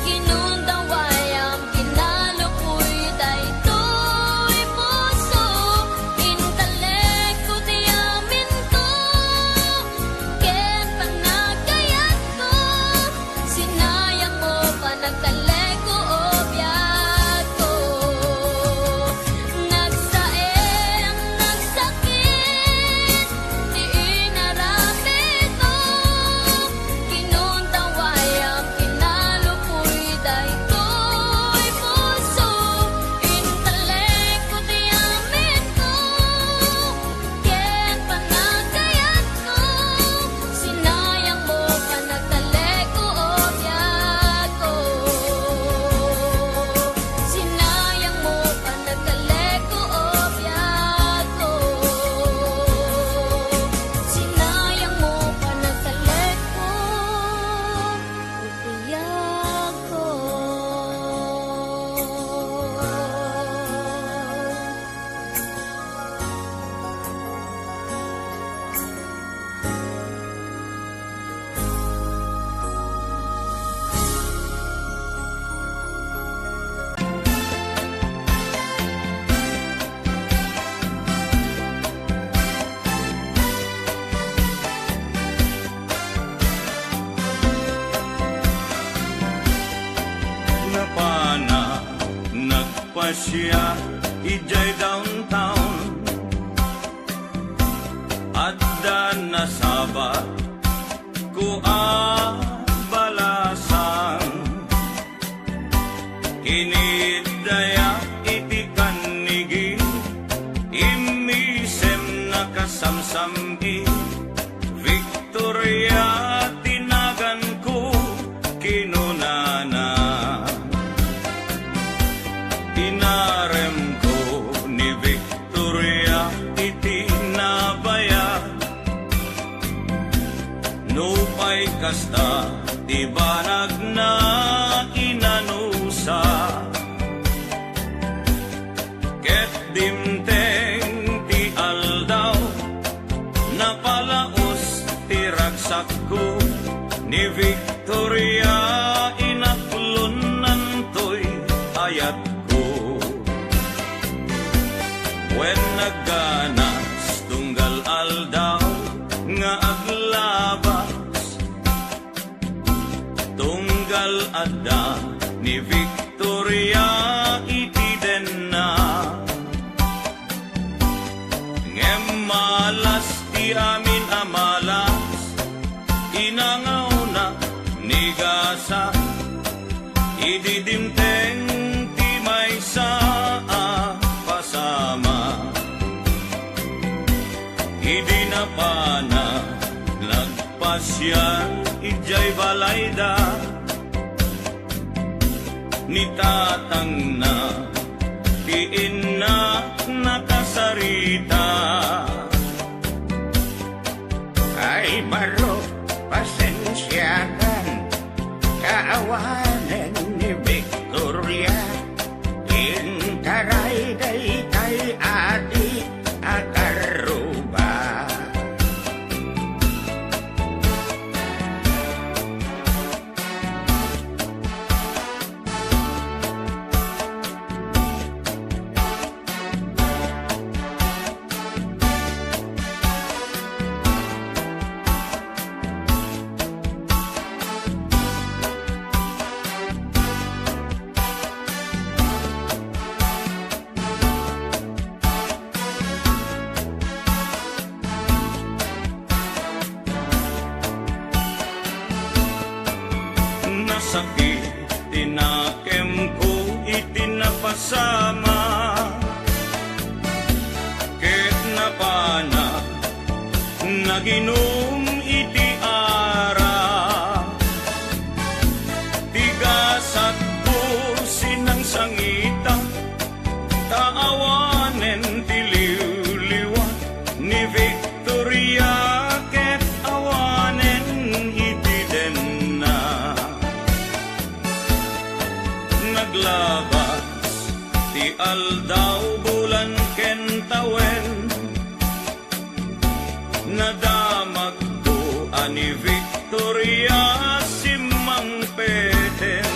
B: kinundaway ang kinalupoy daytoy puso intalek ko di amin ko ken panagayat ko sinayang mo pa nagkalek ko obyak ko nagsaem nagsakit di inaramid mo kinundaway ang kinalupoy daytoy puso intalek ko di amin ko ken panagayat ko sinayang mo pa nagkalek ko obyak ko sinayang mo pa nagkalek ko obyak ko sinayang mo pa nagkalek ko obyak ko
D: Napana nagpasya ijay downtown adda nasabat ko balasan inidaya iti kanigi imisem nakasamsami Victoria tinagan ko kinunana inarem ko ni Victoria iti nabaya nupay kasta ti banag na inanusa ket dimteng ti aldaw napalaos ti ragsak ko ni Victoria inaklunan to'y ayat ko when nagganas tunggal aldaw nga aglabas tunggal adda ni Victoria Di amin amalas, inangaw na nigasa, ididimteng ti may saa pasama. Idi na pana, nagpasyan, ijay balayda, ni tatang na, tiin na nakasarita. Ay baro, pasensyahan, kaawanan ni Victoria, intaray day kay adi akaruba. Nasakit, tinakem ko, itinapasama. Ket napana, naginom iti ara. Tigasat po sinang sangita, taawanen tiliw-liwa ni Victoria. Ket awanen iti den na. Naglabas ti aldaw bulan ken tawen, nadamag ko ani Victoria simang peten.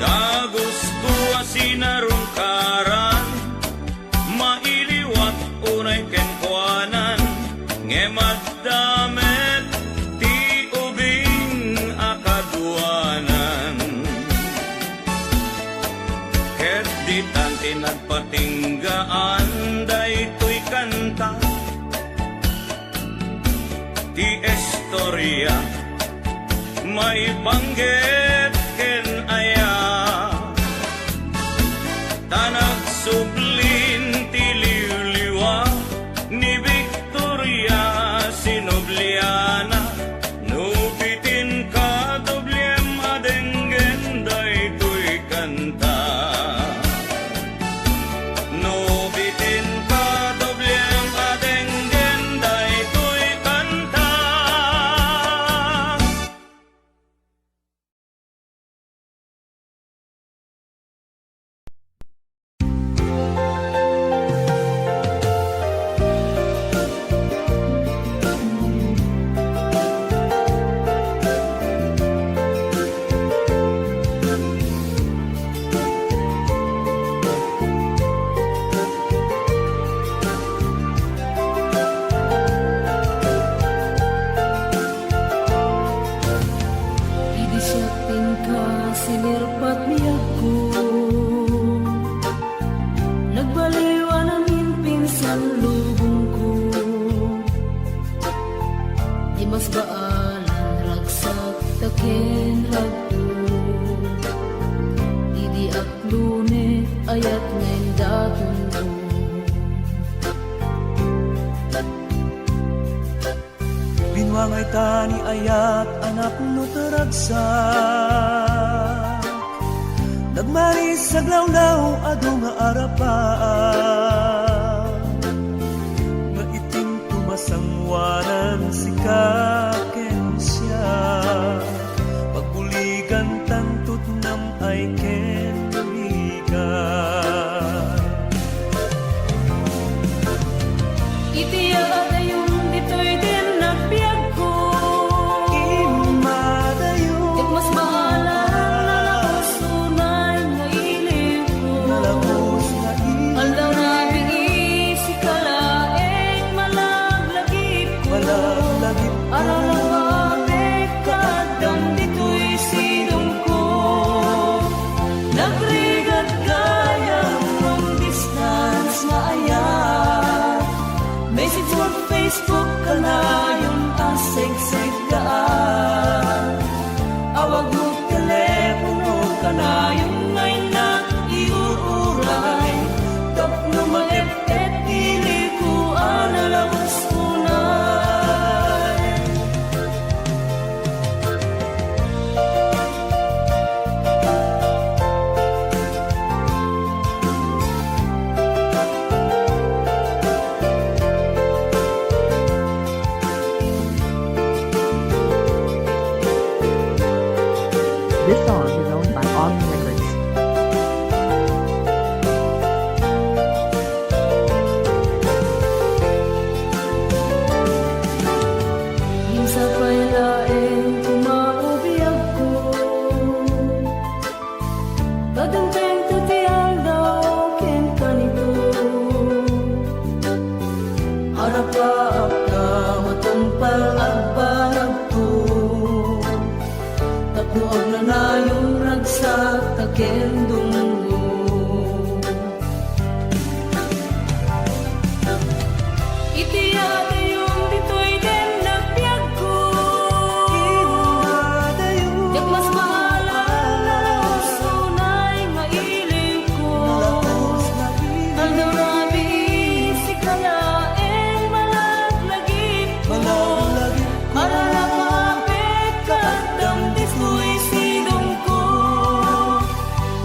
D: Dagos ko asinarungkaran, mailiwat unay ken kuanan, ngemad damet ti ubing akaduanan. Ket di tanti nagpatinggaan, daytoy kanta ti istorya, may banggit ken aya. Tanag sublin ti liwliwa ni Victoria Sinobliana, nubitin ka doblem adenggen daytoy kanta. Nubitin ka doblem adenggen daytoy kanta.
C: Idisyatin ka sinirpat niyag ko, nagbaliwa namin pinsan lubong ko. Di mas baalan ragsak taken ragto, di aklune ayat ngayon daton ko.
F: Binwangay tani ayat anak no taragsak, nagmaris sa glawlaw ado nga arapaan, nga iting tumasangwanan si kaken siya, pagbuligan tantut nam ay ken buligan.
C: Itiya adayong dito'y din nagbiag ko,
F: Imadayo
C: ket mas baalan nalakos unay nga iliw ko.
F: nalabos na
C: Aldaw na bigi si kalaeng malaglagip ko.
F: malaglagip ko.
C: Aralawa kadam dito'y silong ko. kanayong ngay na iuuray tapno maepet ilikuan alawas unay.
G: This song is owned by Autumn Records.
C: Minsa pa'y laeng kumaubiyag ko Kadanteng tutiyang daw ken kanito Harapa ka matumpal at barag ko Tapuag na na yung ragsak taken dungo Itiyate yung dito'y den nagbiag ko Yak mas mahalan na sunay nga iling ko Ang narabi si kalaeng malaglagip ko Arala kapit kadamdis mo'y sidong ko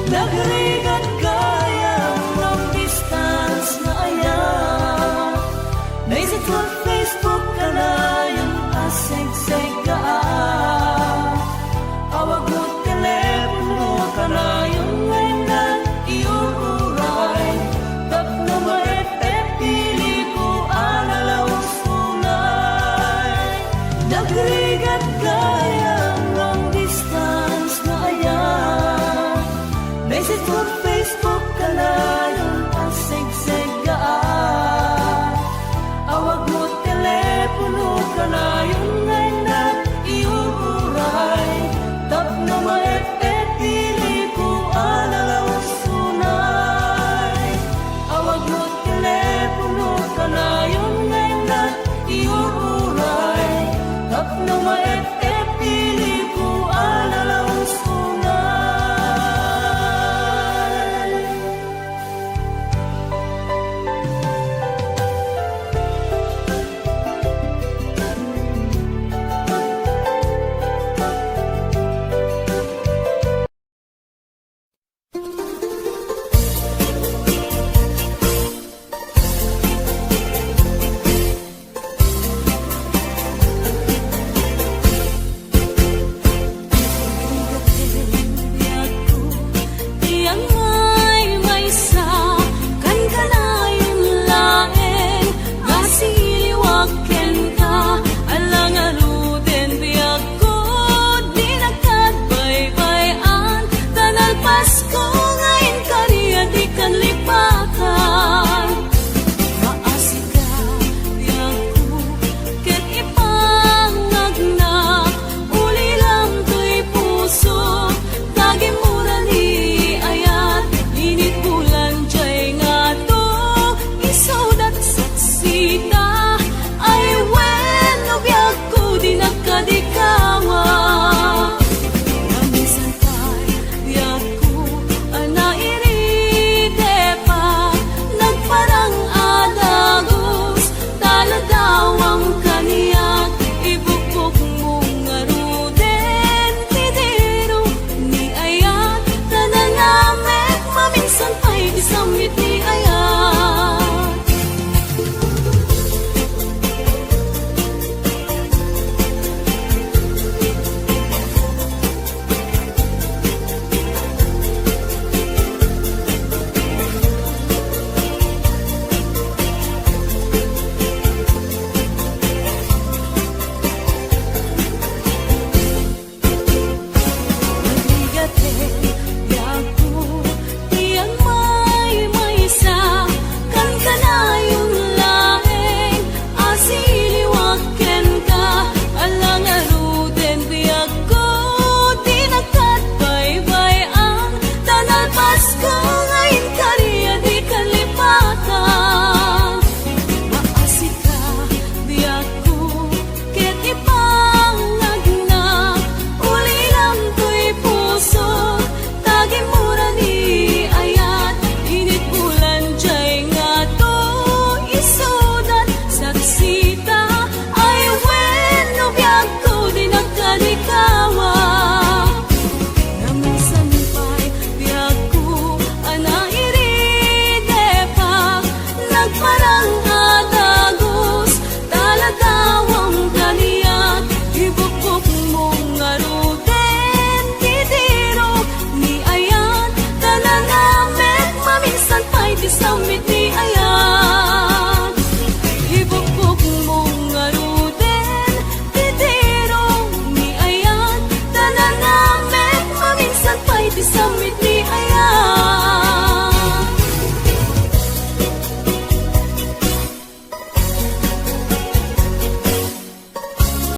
C: Nagrigat gayang long distance na ayan Naisip ko Facebook ka na yung aseg-seg ka Awag mo telepono ka na yung ngayon na iuuray Tapno maepet pili ko alalawas unay Nagrigat gayang long distance na ayan Naisip ko Facebook ka na yung aseg-seg ka Awag mo telepono ka na yung ngayon na iuuray Tapno maepet pili ko alalawas unay Awag mo telepono ka na yung ngayon na iuuray Tapno maepet pili ko alalawas unay
B: Tiyang may sa kan kanayong laeng Gasiliwag ken ka alang aruden biyag ko Di nagkadbaybayan tanalpas